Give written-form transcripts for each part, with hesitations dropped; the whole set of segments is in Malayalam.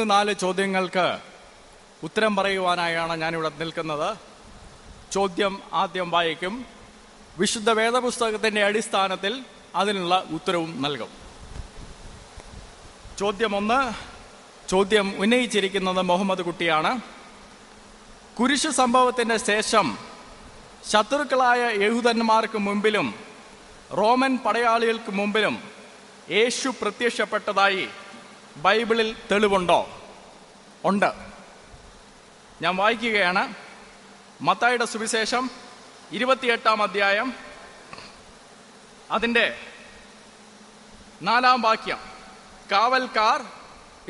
3-4 ചോദ്യങ്ങൾക്ക് ഉത്തരം പറയുവാനായാണ് ഞാനിവിടെ നിൽക്കുന്നത്. ചോദ്യം ആദ്യം വായിക്കും. വിശുദ്ധ വേദപുസ്തകത്തിൻ്റെ അടിസ്ഥാനത്തിൽ അതിനുള്ള ഉത്തരവും നൽകും. ചോദ്യം 1. ചോദ്യം ഉന്നയിച്ചിരിക്കുന്നത് മുഹമ്മദ് കുട്ടിയാണ്. കുരിശു സംഭവത്തിൻ്റെ ശേഷം ശത്രുക്കളായ യഹൂദന്മാർക്ക് മുമ്പിലും റോമൻ പടയാളികൾക്ക് മുമ്പിലും യേശു പ്രത്യക്ഷപ്പെട്ടതായി ബൈബിളിൽ തെളിവുണ്ടോ? ഉണ്ട്. ഞാൻ വായിക്കുകയാണ്. മത്തായിയുടെ സുവിശേഷം 28-ാം അധ്യായം അതിൻ്റെ 4-ാം വാക്യം. കാവൽക്കാർ,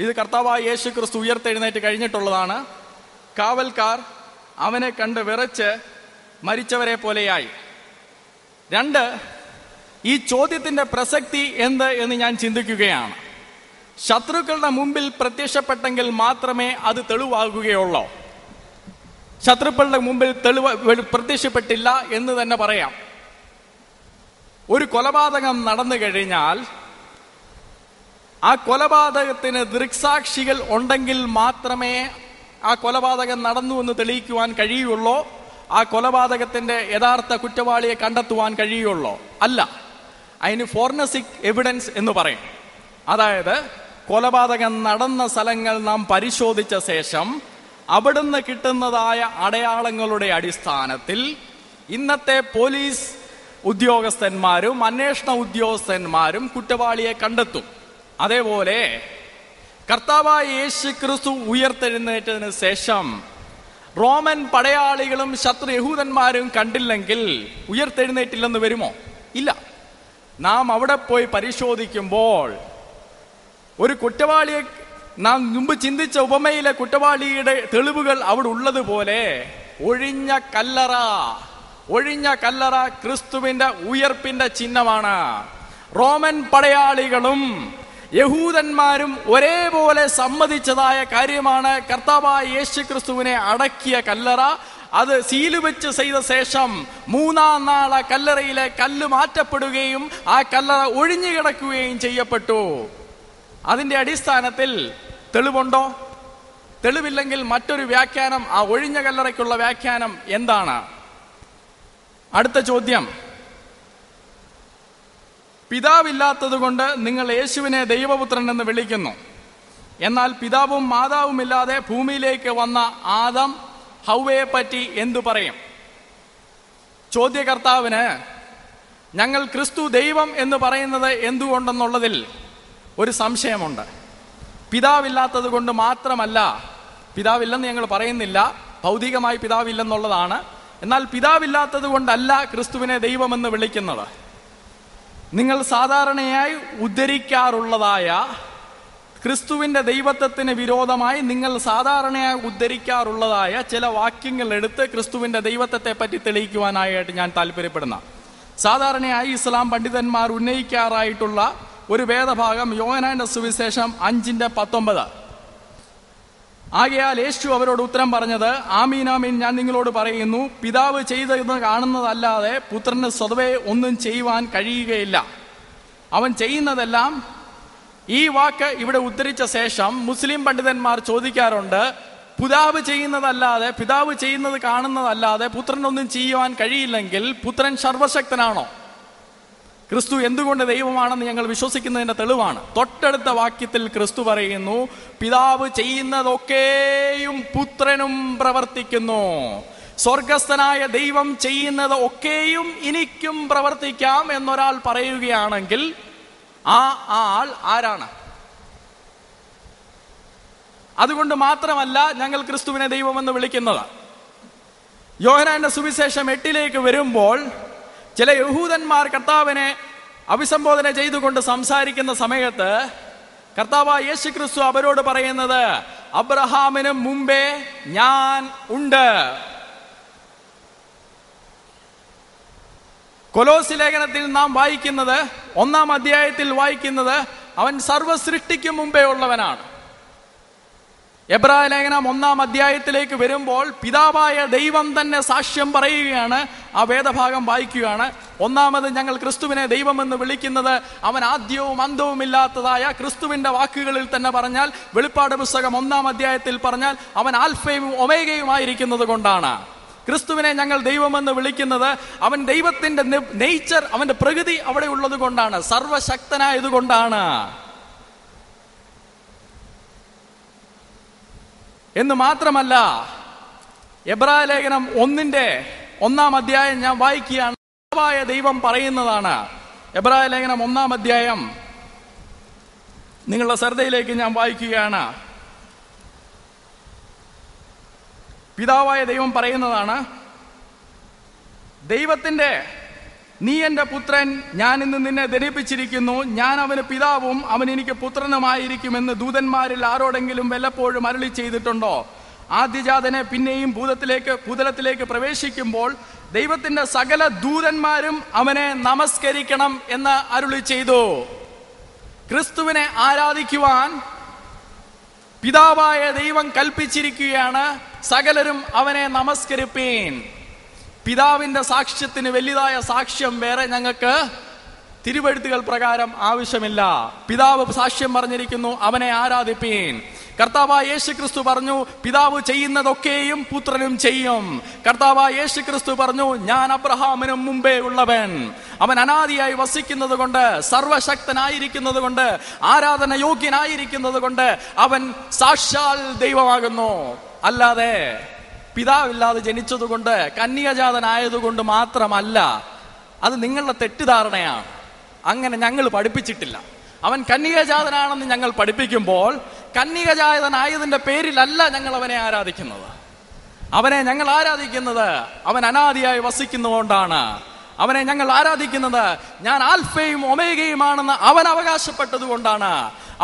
ഇത് കർത്താവായ യേശു ക്രിസ്തു ഉയർത്തെഴുന്നേറ്റ് കഴിഞ്ഞിട്ടുള്ളതാണ്. കാവൽക്കാർ അവനെ കണ്ട് വിറച്ച് മരിച്ചവരെ പോലെയായി. 2. ഈ ചോദ്യത്തിൻ്റെ പ്രസക്തി എന്ത് എന്ന് ഞാൻ ചിന്തിക്കുകയാണ്. ശത്രുക്കളുടെ മുമ്പിൽ പ്രത്യക്ഷപ്പെട്ടെങ്കിൽ മാത്രമേ അത് തെളിവാകുകയുള്ളൂ. ശത്രുക്കളുടെ മുമ്പിൽ പ്രത്യക്ഷപ്പെട്ടില്ല എന്ന് തന്നെ പറയാം. ഒരു കൊലപാതകം നടന്നു കഴിഞ്ഞാൽ ആ കൊലപാതകത്തിന് ദൃക്സാക്ഷികൾ ഉണ്ടെങ്കിൽ മാത്രമേ ആ കൊലപാതകം നടന്നു എന്ന് തെളിയിക്കുവാൻ കഴിയുള്ളൂ. ആ കൊലപാതകത്തിന്റെ യഥാർത്ഥ കുറ്റവാളിയെ കണ്ടെത്തുവാൻ കഴിയുള്ളൂ. അല്ല, അതിന് ഫോറൻസിക് എവിഡൻസ് എന്ന് പറയും. അതായത് കൊലപാതകം നടന്ന സ്ഥലങ്ങൾ നാം പരിശോധിച്ച ശേഷം അവിടുന്ന് കിട്ടുന്നതായ അടയാളങ്ങളുടെ അടിസ്ഥാനത്തിൽ ഇന്നത്തെ പോലീസ് ഉദ്യോഗസ്ഥന്മാരും അന്വേഷണ ഉദ്യോഗസ്ഥന്മാരും കുറ്റവാളിയെ കണ്ടെത്തും. അതേപോലെ കർത്താവായ യേശു ക്രിസ്തു ഉയർത്തെഴുന്നേറ്റതിന് ശേഷം റോമൻ പടയാളികളും ശത്രു യഹൂദന്മാരും കണ്ടില്ലെങ്കിൽ ഉയർത്തെഴുന്നേറ്റില്ലെന്ന് വരുമോ? ഇല്ല. നാം അവിടെ പോയി പരിശോധിക്കുമ്പോൾ ഒരു കുറ്റവാളിയെ നാം മുമ്പ് ചിന്തിച്ച ഉപമയിലെ കുറ്റവാളിയുടെ തെളിവുകൾ അവിടെ ഉള്ളതുപോലെ ഒഴിഞ്ഞ കല്ലറ ക്രിസ്തുവിന്റെ ഉയർപ്പിന്റെ ചിഹ്നമാണ്. റോമൻ പടയാളികളും യഹൂദന്മാരും ഒരേപോലെ സമ്മതിച്ചതായ കാര്യമാണ്. കർത്താവായ യേശു ക്രിസ്തുവിനെ അടക്കിയ കല്ലറ, അത് സീല് വെച്ച് ചെയ്ത ശേഷം 3-ാം നാൾ ആ കല്ലറയിലെ കല്ല് മാറ്റപ്പെടുകയും ആ കല്ലറ ഒഴിഞ്ഞു കിടക്കുകയും ചെയ്യപ്പെട്ടു. അതിന്റെ അടിസ്ഥാനത്തിൽ തെളിവുണ്ടോ? തെളിവില്ലെങ്കിൽ മറ്റൊരു വ്യാഖ്യാനം, ആ ഒഴിഞ്ഞ കല്ലറയ്ക്കുള്ള വ്യാഖ്യാനം എന്താണ്? അടുത്ത ചോദ്യം. പിതാവില്ലാത്തത് കൊണ്ട് നിങ്ങൾ യേശുവിനെ ദൈവപുത്രൻ എന്ന് വിളിക്കുന്നു. എന്നാൽ പിതാവും മാതാവും ഇല്ലാതെ ഭൂമിയിലേക്ക് വന്ന ആദം ഹവ്വയെ പറ്റി എന്തു പറയും? ചോദ്യകർത്താവിന് ഞങ്ങൾ ക്രിസ്തു ദൈവം എന്ന് പറയുന്നത് എന്തുകൊണ്ടെന്നുള്ളതിൽ ഒരു സംശയമുണ്ട്. പിതാവില്ലാത്തത് കൊണ്ട് മാത്രമല്ല, പിതാവില്ലെന്ന് ഞങ്ങൾ പറയുന്നില്ല, ഭൗതികമായി പിതാവില്ലെന്നുള്ളതാണ്. എന്നാൽ പിതാവില്ലാത്തത് കൊണ്ടല്ല ക്രിസ്തുവിനെ ദൈവമെന്ന് വിളിക്കുന്നത്. നിങ്ങൾ സാധാരണയായി ഉദ്ധരിക്കാറുള്ളതായ ക്രിസ്തുവിന്റെ ദൈവത്വത്തിന് വിരോധമായി നിങ്ങൾ സാധാരണയായി ഉദ്ധരിക്കാറുള്ളതായ ചില വാക്യങ്ങൾ എടുത്ത് ക്രിസ്തുവിന്റെ ദൈവത്വത്തെ പറ്റി തെളിയിക്കുവാനായിട്ട് ഞാൻ താല്പര്യപ്പെടുന്ന. സാധാരണയായി ഇസ്ലാം പണ്ഡിതന്മാർ ഉന്നയിക്കാറായിട്ടുള്ള ഒരു വേദഭാഗം യോഹന്നാന്റെ സുവിശേഷം 5:19. ആകയാൽ യേശു അവരോട് ഉത്തരം പറഞ്ഞത്, ആമീൻ ആമീൻ ഞാൻ നിങ്ങളോട് പറയുന്നു, പിതാവ് ചെയ്തെന്ന് കാണുന്നതല്ലാതെ പുത്രന് സ്വതവേ ഒന്നും ചെയ്യുവാൻ കഴിയുകയില്ല. അവൻ ചെയ്യുന്നതെല്ലാം. ഈ വാക്ക് ഇവിടെ ഉദ്ധരിച്ച ശേഷം മുസ്ലിം പണ്ഡിതന്മാർ ചോദിക്കാറുണ്ട്, പിതാവ് ചെയ്യുന്നതല്ലാതെ, പിതാവ് ചെയ്യുന്നത് കാണുന്നതല്ലാതെ പുത്രനൊന്നും ചെയ്യുവാൻ കഴിയില്ലെങ്കിൽ പുത്രൻ സർവശക്തനാണോ? ക്രിസ്തു എന്തുകൊണ്ട് ദൈവമാണെന്ന് ഞങ്ങൾ വിശ്വസിക്കുന്നതിന്റെ തെളിവാണ്. തൊട്ടടുത്ത വാക്യത്തിൽ ക്രിസ്തു പറയുന്നു, പിതാവ് ചെയ്യുന്നതൊക്കെയും പുത്രനും പ്രവർത്തിക്കുന്നു. സ്വർഗസ്ഥനായ ദൈവം ചെയ്യുന്നത് ഒക്കെയും എനിക്കും പ്രവർത്തിക്കാം എന്നൊരാൾ പറയുകയാണെങ്കിൽ ആ ആൾ ആരാണ്? അതുകൊണ്ട് മാത്രമല്ല ഞങ്ങൾ ക്രിസ്തുവിനെ ദൈവമെന്ന് വിളിക്കുന്നത്. യോഹന്നാന്റെ സുവിശേഷം 8 വരുമ്പോൾ ചില യഹൂദന്മാർ കർത്താവിനെ അഭിസംബോധന ചെയ്തുകൊണ്ട് സംസാരിക്കുന്ന സമയത്ത് കർത്താവായ യേശു ക്രിസ്തു അവരോട് പറയുന്നത്, അബ്രഹാമിന് മുമ്പേ ഞാൻ ഉണ്ട്. കൊലോസി ലേഖനത്തിൽ നാം വായിക്കുന്നത്, 1-ാം അധ്യായത്തിൽ വായിക്കുന്നത്, അവൻ സർവ്വ സൃഷ്ടിക്കും മുമ്പേ ഉള്ളവനാണ്. എബ്രായ ലേഖനം 1-ാം അധ്യായത്തിലേക്ക് വരുമ്പോൾ പിതാവായ ദൈവം തന്നെ സാക്ഷ്യം പറയുകയാണ്. ആ വേദഭാഗം വായിക്കുകയാണ്. ഒന്നാമത് ഞങ്ങൾ ക്രിസ്തുവിനെ ദൈവമെന്ന് വിളിക്കുന്നത് അവൻ ആദ്യവും അന്തവും ഇല്ലാത്തതായ ക്രിസ്തുവിന്റെ വാക്കുകളിൽ തന്നെ പറഞ്ഞാൽ, വെളിപ്പാട് പുസ്തകം 1-ാം അധ്യായത്തിൽ പറഞ്ഞാൽ അവൻ ആൽഫയും ഒമേഗയുമായിരിക്കുന്നത് കൊണ്ടാണ്. ക്രിസ്തുവിനെ ഞങ്ങൾ ദൈവമെന്ന് വിളിക്കുന്നത് അവൻ ദൈവത്തിന്റെ നേച്ചർ, അവന്റെ പ്രകൃതി അവിടെ ഉള്ളത് കൊണ്ടാണ്, സർവശക്തനായതുകൊണ്ടാണ്. എന്ന് മാത്രമല്ല, എബ്രായ ലേഖനം 1-ാം അധ്യായം ഞാൻ വായിക്കുകയാണ്. പിതാവായ ദൈവം പറയുന്നതാണ്. എബ്രായ ലേഖനം 1-ാം അധ്യായം നിങ്ങളുടെ ശ്രദ്ധയിലേക്ക് ഞാൻ വായിക്കുകയാണ്. പിതാവായ ദൈവം പറയുന്നതാണ്, ദൈവത്തിന്റെ നീ എന്റെ പുത്രൻ, ഞാൻ ഇന്ന് നിന്നെ ധരിപ്പിച്ചിരിക്കുന്നു, ഞാൻ അവന് പിതാവും അവൻ എനിക്ക് പുത്രനുമായിരിക്കുമെന്ന് ദൂതന്മാരിൽ ആരോടെങ്കിലും വല്ലപ്പോഴും അരുളി ചെയ്തിട്ടുണ്ടോ? ആദ്യജാതനെ പിന്നെയും ഭൂതലത്തിലേക്ക് പ്രവേശിക്കുമ്പോൾ ദൈവത്തിന്റെ സകല ദൂതന്മാരും അവനെ നമസ്കരിക്കണം എന്ന് അരുളി ചെയ്തു. ക്രിസ്തുവിനെ ആരാധിക്കുവാൻ പിതാവായ ദൈവം കൽപ്പിച്ചിരിക്കുകയാണ്. സകലരും അവനെ നമസ്കരിപ്പീൻ. പിതാവിന്റെ സാക്ഷ്യത്തിന് വലിയതായ സാക്ഷ്യം വേറെ ഞങ്ങൾക്ക് തിരുവെഴുത്തുകൾ പ്രകാരം ആവശ്യമില്ല. പിതാവ് സാക്ഷ്യം പറഞ്ഞിരിക്കുന്നു, അവനെ ആരാധിപ്പീൻ. കർത്താവായ യേശു ക്രിസ്തു പറഞ്ഞു, പിതാവ് ചെയ്യുന്നതൊക്കെയും പുത്രനും ചെയ്യും. കർത്താവായ യേശു ക്രിസ്തു പറഞ്ഞു, ഞാൻ അബ്രഹാമിനും മുമ്പേ ഉള്ളവൻ. അവൻ അനാദിയായി വസിക്കുന്നത് കൊണ്ട്, സർവശക്തനായിരിക്കുന്നത് കൊണ്ട്, ആരാധന യോഗ്യനായിരിക്കുന്നത് കൊണ്ട് അവൻ സാക്ഷാൽ ദൈവമാകുന്നു. അല്ലാതെ പിതാവില്ലാതെ ജനിച്ചതുകൊണ്ട്, കന്യകജാതനായതുകൊണ്ട് മാത്രമല്ല. അത് നിങ്ങളുടെ തെറ്റിദ്ധാരണയാണ്. അങ്ങനെ ഞങ്ങൾ പഠിപ്പിച്ചിട്ടില്ല. അവൻ കന്യകജാതനാണെന്ന് ഞങ്ങൾ പഠിപ്പിക്കുമ്പോൾ കന്യകജാതനായതിന്റെ പേരിലല്ല ഞങ്ങൾ അവനെ ആരാധിക്കുന്നത്. അവനെ ഞങ്ങൾ ആരാധിക്കുന്നത് അവൻ അനാദിയായി വസിക്കുന്നതുകൊണ്ടാണ്. അവനെ ഞങ്ങൾ ആരാധിക്കുന്നത് ഞാൻ ആൽഫയും ഒമേഗയുമാണെന്ന് അവൻ അവകാശപ്പെട്ടത് കൊണ്ടാണ്.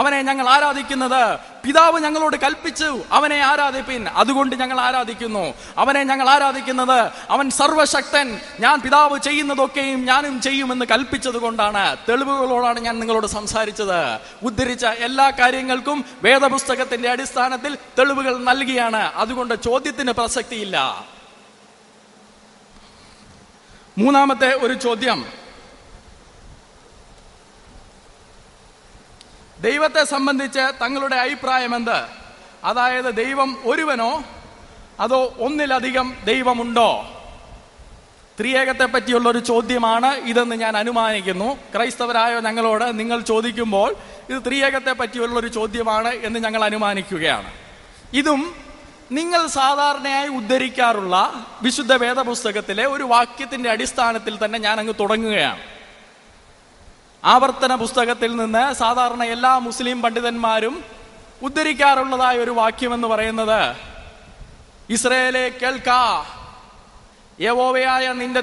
അവനെ ഞങ്ങൾ ആരാധിക്കുന്നത് പിതാവ് ഞങ്ങളോട് കൽപ്പിച്ചു, അവനെ ആരാധിപ്പിൻ, അതുകൊണ്ട് ഞങ്ങൾ ആരാധിക്കുന്നു. അവനെ ഞങ്ങൾ ആരാധിക്കുന്നത് അവൻ സർവശക്തൻ, ഞാൻ പിതാവ് ചെയ്യുന്നതൊക്കെയും ഞാനും ചെയ്യുമെന്ന് കൽപ്പിച്ചത് കൊണ്ടാണ്. തെളിവുകളോടാണ് ഞാൻ നിങ്ങളോട് സംസാരിച്ചത്. ഉദ്ധരിച്ച എല്ലാ കാര്യങ്ങൾക്കും വേദപുസ്തകത്തിന്റെ അടിസ്ഥാനത്തിൽ തെളിവുകൾ നൽകിയാണ്. അതുകൊണ്ട് ചോദ്യത്തിന് പ്രസക്തിയില്ല. മൂന്നാമത്തെ ഒരു ചോദ്യം, ദൈവത്തെ സംബന്ധിച്ച് തങ്ങളുടെ അഭിപ്രായം എന്ത്? അതായത് ദൈവം ഒരുവനോ അതോ ഒന്നിലധികം ദൈവമുണ്ടോ? ത്രിയേകത്തെ പറ്റിയുള്ള ഒരു ചോദ്യമാണ് ഇതെന്ന് ഞാൻ അനുമാനിക്കുന്നു. ക്രൈസ്തവരായ ഞങ്ങളോട് നിങ്ങൾ ചോദിക്കുമ്പോൾ ഇത് ത്രിയേകത്തെ പറ്റിയുള്ള ഒരു ചോദ്യമാണ് എന്ന് ഞങ്ങൾ അനുമാനിക്കുകയാണ്. ഇതും നിങ്ങൾ സാധാരണയായി ഉദ്ധരിക്കാറുള്ള വിശുദ്ധ വേദപുസ്തകത്തിലെ ഒരു വാക്യത്തിന്റെ അടിസ്ഥാനത്തിൽ തന്നെ ഞാൻ അങ്ങ് തുടങ്ങുകയാണ്. ആവർത്തന പുസ്തകത്തിൽ നിന്ന് സാധാരണ എല്ലാ മുസ്ലിം പണ്ഡിതന്മാരും ഉദ്ധരിക്കാറുള്ളതായ ഒരു വാക്യമെന്ന് പറയുന്നത്, ഇസ്രായേലേ കേൾക്ക, യഹോവയായ നിന്റെ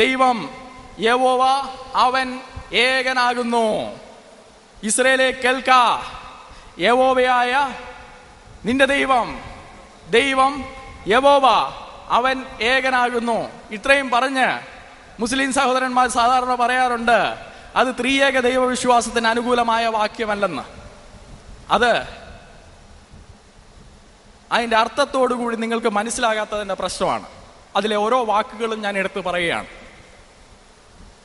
ദൈവം യഹോവ അവൻ ഏകനാകുന്നു. ഇസ്രായേലേ കേൾക്ക, യഹോവയായ നിന്റെ ദൈവം യഹോവ അവൻ ഏകനാകുന്നു. ഇത്രയും പറഞ്ഞ് മുസ്ലിം സഹോദരന്മാർ സാധാരണ പറയാറുണ്ട് അത് ത്രിയേക ദൈവവിശ്വാസത്തിന് അനുകൂലമായ വാക്യമല്ലെന്ന്. അത് അതിന്റെ അർത്ഥത്തോടുകൂടി നിങ്ങൾക്ക് മനസ്സിലാകാത്തതിന്റെ പ്രശ്നമാണ്. അതിലെ ഓരോ വാക്കുകളും ഞാൻ എടുത്തു പറയുകയാണ്.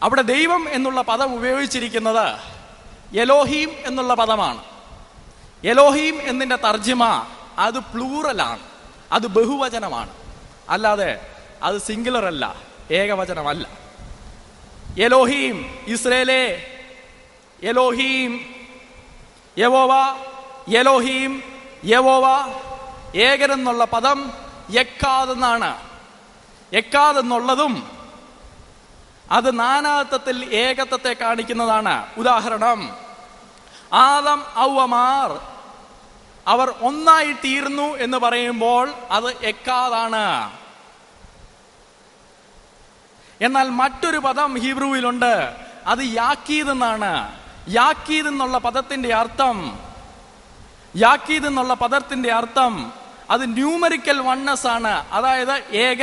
അവിടെ ദൈവം എന്നുള്ള പദം ഉപയോഗിച്ചിരിക്കുന്നത് എലോഹീം എന്നുള്ള പദമാണ്. എലോഹീം എന്നതിന്റെ തർജ്ജിമ അത് പ്ലൂറലാണ്, അത് ബഹുവചനമാണ്, അല്ലാതെ അത് സിംഗുലർ അല്ല, ഏകവചനമല്ല. എലോഹീം, ഇസ്രായേലേ, എലോഹീം യഹോവ, എലോഹീം യഹോവ, ഏകനെന്നുള്ള പദം എക്കാതെന്നാണ്. എക്കാതെന്നുള്ളതും അത് നാനാത്വത്തിൽ ഏകത്വത്തെ കാണിക്കുന്നതാണ്. ഉദാഹരണം, ആദം ഔവമാർ അവർ ഒന്നായി തീർന്നു എന്ന് പറയുമ്പോൾ അത് എക്കാതാണ്. എന്നാൽ മറ്റൊരു പദം ഹീബ്രുവിലുണ്ട്, അത് യാക്കീദ് എന്നാണ്. യാക്കീദ് എന്നുള്ള പദത്തിന്റെ അർത്ഥം അത് ന്യൂമറിക്കൽ വണ്ണസ് ആണ്. അതായത് ഏകൻ